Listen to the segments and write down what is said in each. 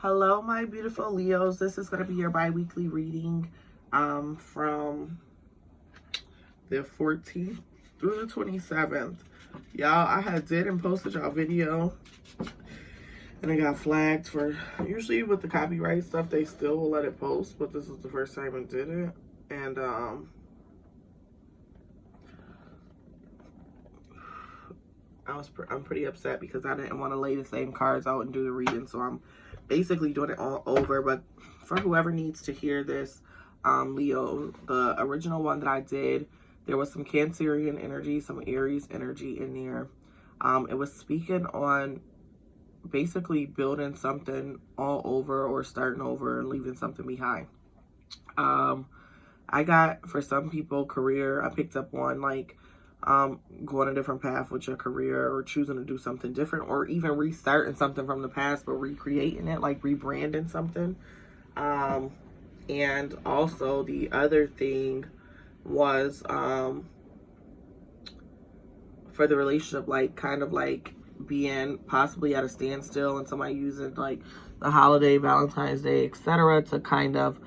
Hello, my beautiful Leos. This is going to be your bi-weekly reading from the 14th through the 27th. Y'all, I did and posted y'all video and it got flagged for, usually with the copyright stuff, they still will let it post, but this is the first time it did it. And I'm pretty upset because I didn't want to lay the same cards out and do the reading, so I'm basically doing it all over. But for whoever needs to hear this, Leo, the original one that I did, there was some Cancerian energy, some Aries energy in there. It was speaking on basically building something all over or starting over and leaving something behind. I got, for some people, career. I picked up one like going a different path with your career, or choosing to do something different, or even restarting something from the past but recreating it, like rebranding something. And also the other thing was for the relationship, like kind of like being possibly at a standstill and somebody using like the holiday, Valentine's Day, etc. to kind of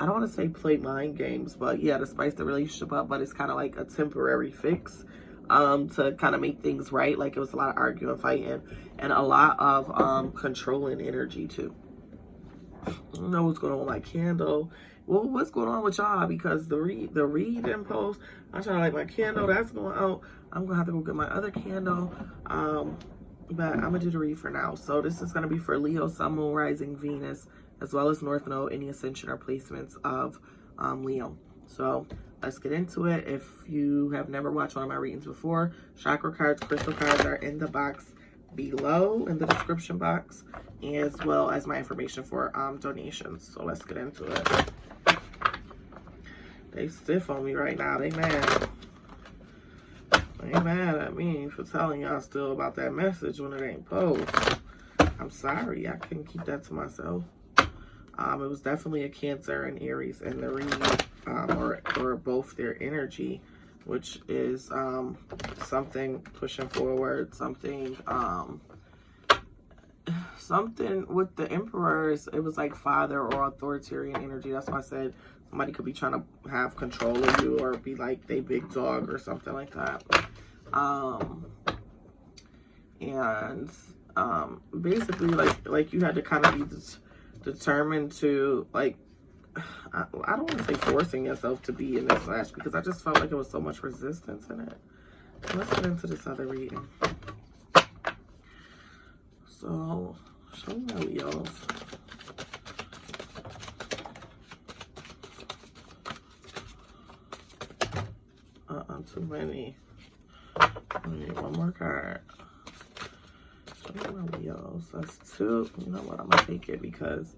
I don't want to say play mind games, but yeah, to spice the relationship up, but it's kind of like a temporary fix to kind of make things right. Like it was a lot of arguing, fighting, and a lot of controlling energy too. I don't know what's going on with my candle. Well, what's going on with y'all? Because the read and post, I'm trying to light my candle. That's going out. I'm going to have to go get my other candle. But I'm going to do the read for now. So this is going to be for Leo, Sun, Moon, Rising, Venus, as well as North Node, any ascension or placements of Leo. So let's get into it. If you have never watched one of my readings before, chakra cards, crystal cards are in the box below in the description box, as well as my information for donations. So let's get into it. They stiff on me right now. They mad. They mad at me for telling y'all still about that message when it ain't post. I'm sorry. I couldn't keep that to myself. It was definitely a Cancer and Aries in the read, or both their energy, which is something pushing forward, something with the emperors. It was like father or authoritarian energy. That's why I said somebody could be trying to have control of you or be like they big dog or something like that. And basically like you had to kind of be determined to, like, I don't want to say forcing yourself to be in this slash, because I just felt like there was so much resistance in it. Let's get into this other reading. So, show me my Leos. Too many. I need one more card. Show me my Leos. That's two. You know what? I'm going to take it because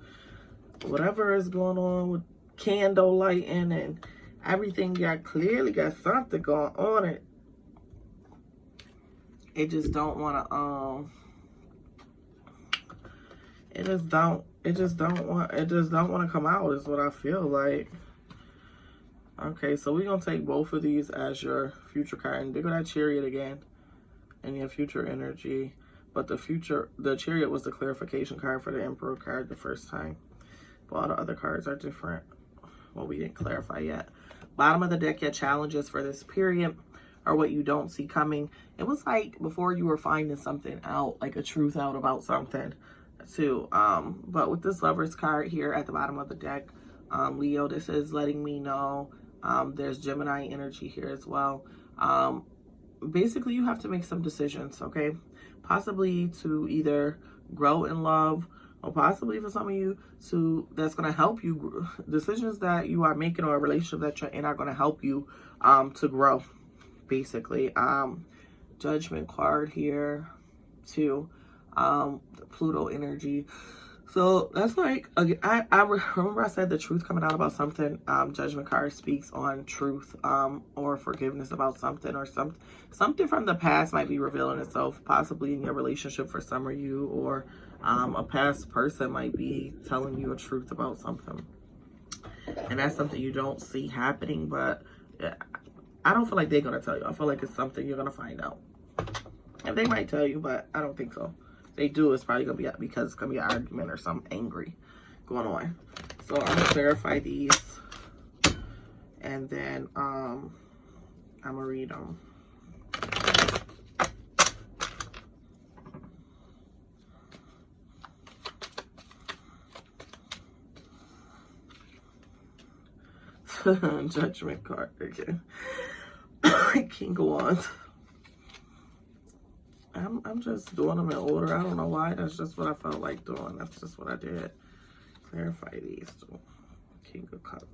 whatever is going on with candle lighting and everything, clearly got something going on. It just don't want to it just don't want to come out, is what I feel like. Okay, so we're gonna take both of these as your future card, and there go that Chariot again and your future energy. But the Chariot was the clarification card for the Emperor card the first time. But all the other cards are different. Well, we didn't clarify yet. Bottom of the deck, your challenges for this period are what you don't see coming. It was like before you were finding something out, like a truth out about something too. But with this Lovers card here at the bottom of the deck, Leo, this is letting me know there's Gemini energy here as well. Basically, you have to make some decisions, okay? Possibly to either grow in love, or possibly for some of you that's going to help you. Decisions that you are making or a relationship that you're in are going to help you to grow, basically. Judgment card here too. The Pluto energy. So that's like, I remember I said the truth coming out about something. Judgment card speaks on truth or forgiveness about something, or something from the past might be revealing itself, possibly in your relationship for some of you, or a past person might be telling you a truth about something. And that's something you don't see happening, but I don't feel like they're going to tell you. I feel like it's something you're going to find out. And they might tell you, but I don't think so. they do, it's probably gonna be because it's gonna be an argument or something angry going on. So I'm gonna clarify these, and then I'm gonna read them. Judgment card again. King of Wands. I'm just doing them in order. I don't know why. That's just what I felt like doing. That's just what I did. Clarify these two. King of Cups.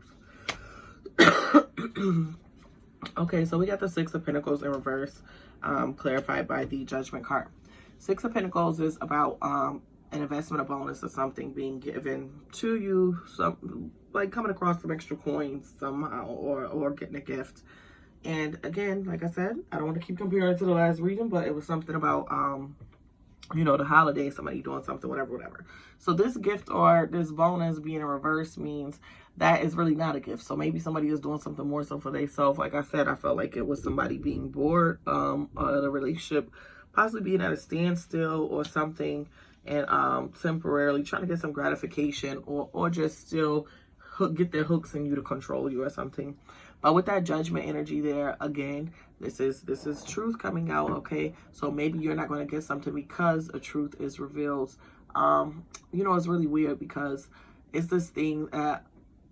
Okay, so we got the Six of Pentacles in reverse, clarified by the Judgment card. Six of Pentacles is about an investment, a bonus, or something being given to you, some like coming across some extra coins somehow, or getting a gift. And again, like I said, I don't want to keep comparing it to the last reading, but it was something about you know, the holiday, somebody doing something, whatever. So this gift or this bonus being in reverse means that is really not a gift. So maybe somebody is doing something more so for themselves. Like I said, I felt like it was somebody being bored of the relationship, possibly being at a standstill or something, and temporarily trying to get some gratification, or just still get their hooks in you to control you or something. But with that Judgment energy there, again, this is truth coming out, okay? So maybe you're not going to get something because a truth is revealed. You know, it's really weird because it's this thing that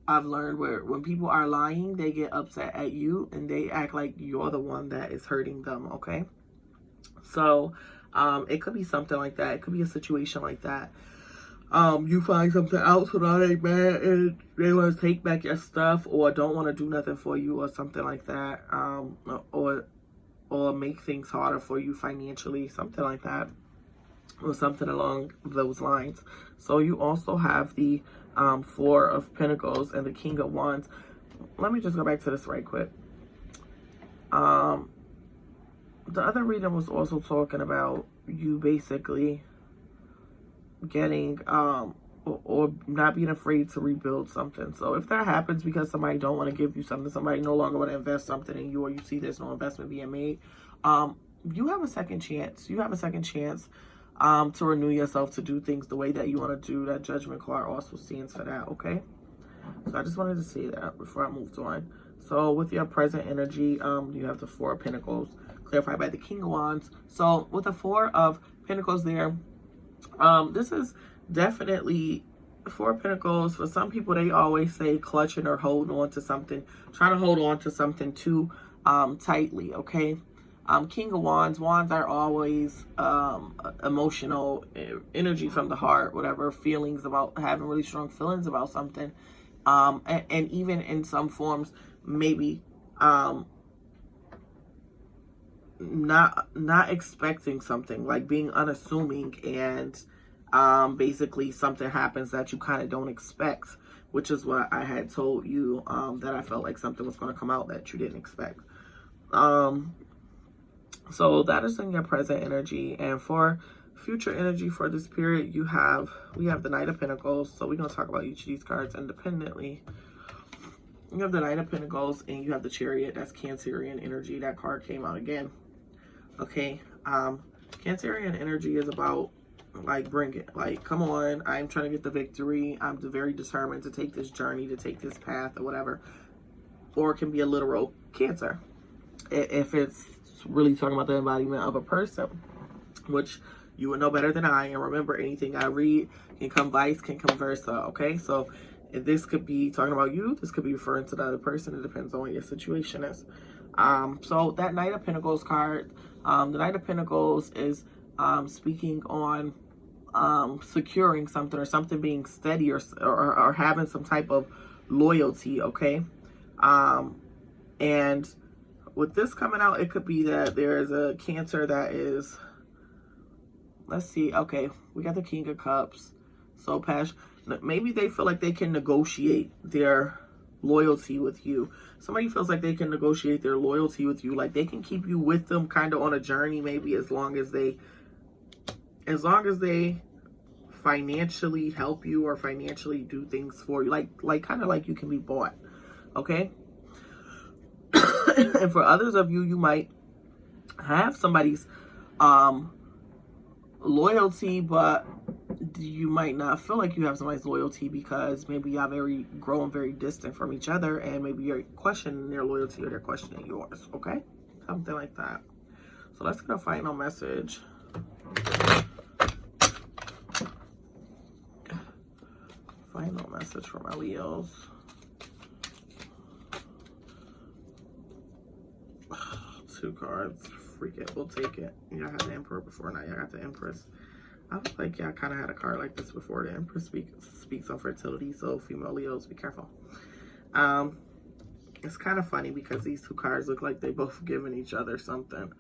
I've learned where when people are lying, they get upset at you and they act like you're the one that is hurting them, okay? So it could be something like that. It could be a situation like that. You find something else, so now they mad and they want to take back your stuff, or don't want to do nothing for you, or something like that, or make things harder for you financially, something like that, or something along those lines. So you also have the Four of Pentacles and the King of Wands. Let me just go back to this right quick. The other reading was also talking about you basically getting or not being afraid to rebuild something. So if that happens because somebody don't want to give you something, somebody no longer want to invest something in you, or you see there's no investment being made, you have a second chance. You have a second chance to renew yourself, to do things the way that you want to do. That Judgment card also stands for that, okay? So I just wanted to say that before I moved on. So with your present energy, you have the Four of Pentacles clarified by the King of Wands. So with the Four of Pentacles there, this is definitely Four of Pentacles. For some people, they always say clutching or holding on to something, trying to hold on to something too tightly, okay? King of Wands. Wands are always emotional energy from the heart, whatever, feelings about, having really strong feelings about something. And even in some forms, maybe not expecting something, like being unassuming, and basically something happens that you kind of don't expect, which is what I had told you, that I felt like something was going to come out that you didn't expect. So that is in your present energy. And for future energy for this period, we have the Knight of Pentacles. So we're going to talk about each of these cards independently. You have the Knight of Pentacles and you have the Chariot. That's Cancerian energy. That card came out again. Okay. Cancerian energy is about, like, bring it, like, come on, I'm trying to get the victory. I'm very determined to take this journey, to take this path, or whatever. Or it can be a literal Cancer, if it's really talking about the embodiment of a person, which you would know better than I. And remember, anything I read can come vice, can come versa, okay? So if this could be talking about you, this could be referring to the other person. It depends on what your situation is. So that Knight of Pentacles card, the Knight of Pentacles is speaking on securing something, or something being steady, or having some type of loyalty, okay? And with this coming out, it could be that there's a Cancer that is, let's see, okay, we got the King of Cups. So maybe they feel like they can negotiate their loyalty with you. Somebody feels like they can negotiate their loyalty with you, like they can keep you with them kind of on a journey, maybe as long as they financially help you, or financially do things for you, like kind of like you can be bought, okay? And for others of you, you might have somebody's loyalty, but you might not feel like you have somebody's loyalty because maybe y'all grown very distant from each other, and maybe you're questioning their loyalty or they're questioning yours. Okay, something like that. So let's get a final message. Final message for my Leos. Two cards. Freak it. We'll take it. Y'all had the Emperor before. Now y'all got the Empress. I feel like y'all kind of had a card like this before. The Empress speaks on fertility. So female Leos, be careful. It's kind of funny because these two cards look like they both giving each other something.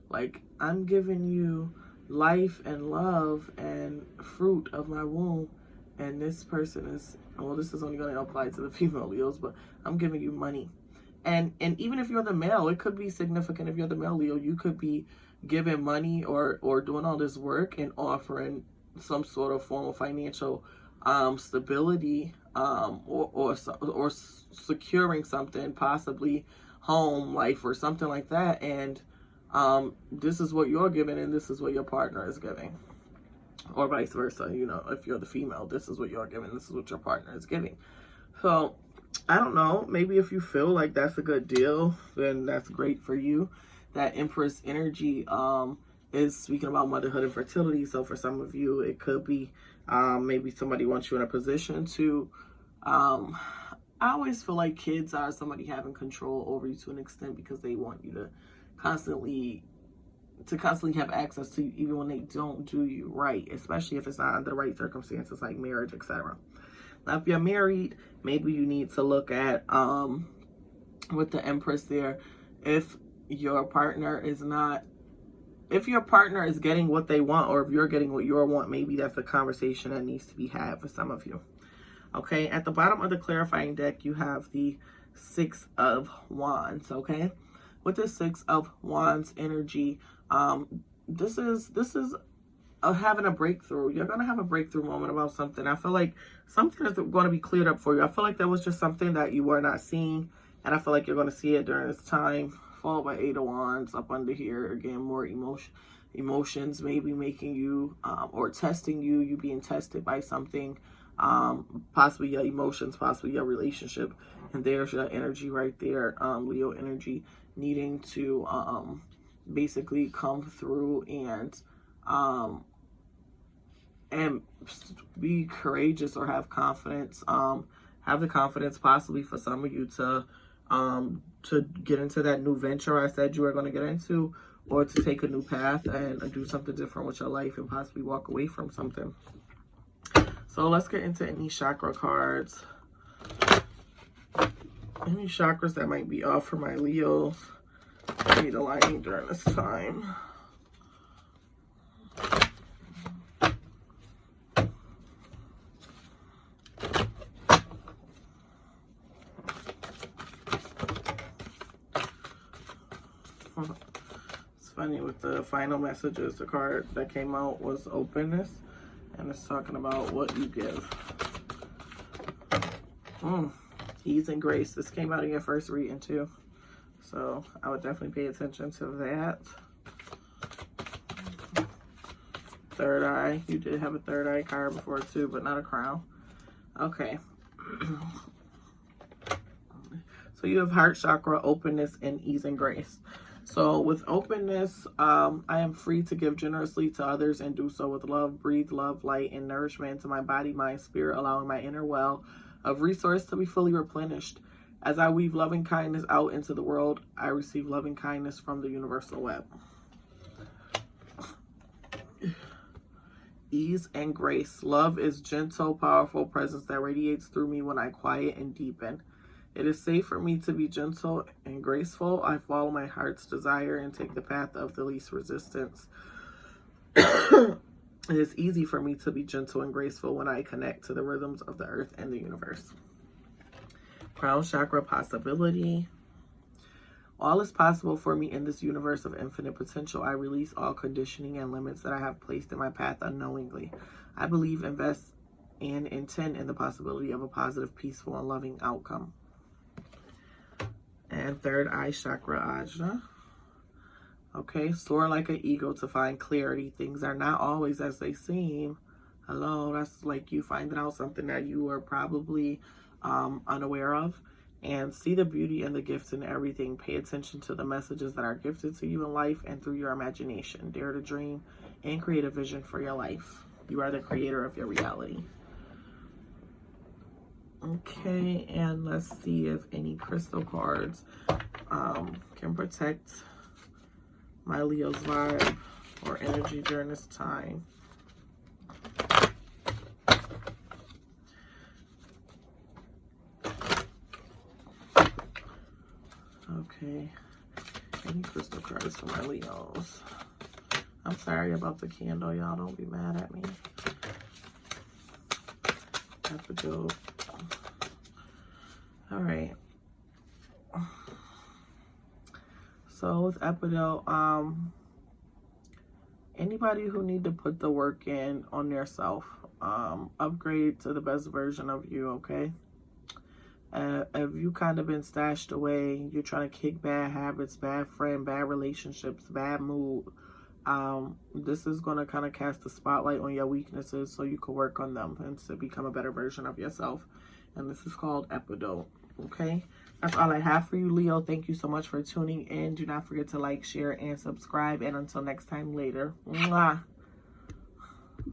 Like, I'm giving you life and love and fruit of my womb. And this person is, well, this is only going to apply to the female Leos, but I'm giving you money. And even if you're the male, it could be significant. If you're the male Leo, you could be giving money or doing all this work and offering some sort of form of financial stability, or securing something, possibly home, life, or something like that. And this is what you're giving, and this is what your partner is giving. Or vice versa. You know, if you're the female, this is what you're giving, this is what your partner is giving. So I don't know, maybe if you feel like that's a good deal, then that's great for you. That Empress energy is speaking about motherhood and fertility. So for some of you, it could be maybe somebody wants you in a position to, I always feel like kids are somebody having control over you to an extent, because they want you to constantly have access to you, even when they don't do you right, especially if it's not under the right circumstances like marriage, etc. Now, if you're married, maybe you need to look at, with the Empress there, if your partner is getting what they want, or if you're getting what you want, maybe that's a conversation that needs to be had for some of you. Okay, at the bottom of the clarifying deck, you have the Six of Wands, okay? With the Six of Wands energy, this is having a breakthrough. You're going to have a breakthrough moment about something. I feel like something is going to be cleared up for you. I feel like there was just something that you were not seeing, and I feel like you're going to see it during this time. Followed by Eight of Wands up under here. Again, more emotions maybe making you, or testing you. You being tested by something, possibly your emotions, possibly your relationship. And there's your energy right there, Leo energy, needing to basically come through and be courageous, or have confidence, have the confidence possibly for some of you to get into that new venture I said you were going to get into, or to take a new path and do something different with your life and possibly walk away from something. So let's get into any chakra cards. Any chakras that might be off for my Leos. Need aligning during this time. It's funny, with the final messages, the card that came out was openness, and it's talking about what you give. Ease and grace. This came out in your first reading too, so I would definitely pay attention to that. Third eye. You did have a third eye card before too, but not a crown. Okay. So you have heart chakra, openness, and ease and grace. So with openness, I am free to give generously to others and do so with love. Breathe love, light, and nourishment into my body, mind, spirit, allowing my inner well of resource to be fully replenished. As I weave loving kindness out into the world, I receive loving kindness from the universal web. Ease and grace. Love is gentle, powerful presence that radiates through me when I quiet and deepen. It is safe for me to be gentle and graceful. I follow my heart's desire and take the path of the least resistance. It is easy for me to be gentle and graceful when I connect to the rhythms of the earth and the universe. Crown chakra, possibility. All is possible for me in this universe of infinite potential. I release all conditioning and limits that I have placed in my path unknowingly. I believe, invest, and intend in the possibility of a positive, peaceful, and loving outcome. And third eye chakra, ajna. Okay, soar like an eagle to find clarity. Things are not always as they seem. Hello, that's like you finding out something that you were probably unaware of. And see the beauty and the gifts in everything. Pay attention to the messages that are gifted to you in life and through your imagination. Dare to dream and create a vision for your life. You are the creator of your reality. Okay, and let's see if any crystal cards can protect my Leo's vibe or energy during this time. Okay, any crystal cards for my Leos? I'm sorry about the candle, y'all. Don't be mad at me. Epidote. All right. So with epidote, anybody who need to put the work in on their self, upgrade to the best version of you, okay? If you kind of been stashed away, you're trying to kick bad habits, bad friend, bad relationships, bad mood, this is going to kind of cast a spotlight on your weaknesses so you can work on them and to become a better version of yourself. And this is called epidote, okay? That's all I have for you, Leo. Thank you so much for tuning in. Do not forget to like, share, and subscribe. And until next time, later. Mwah.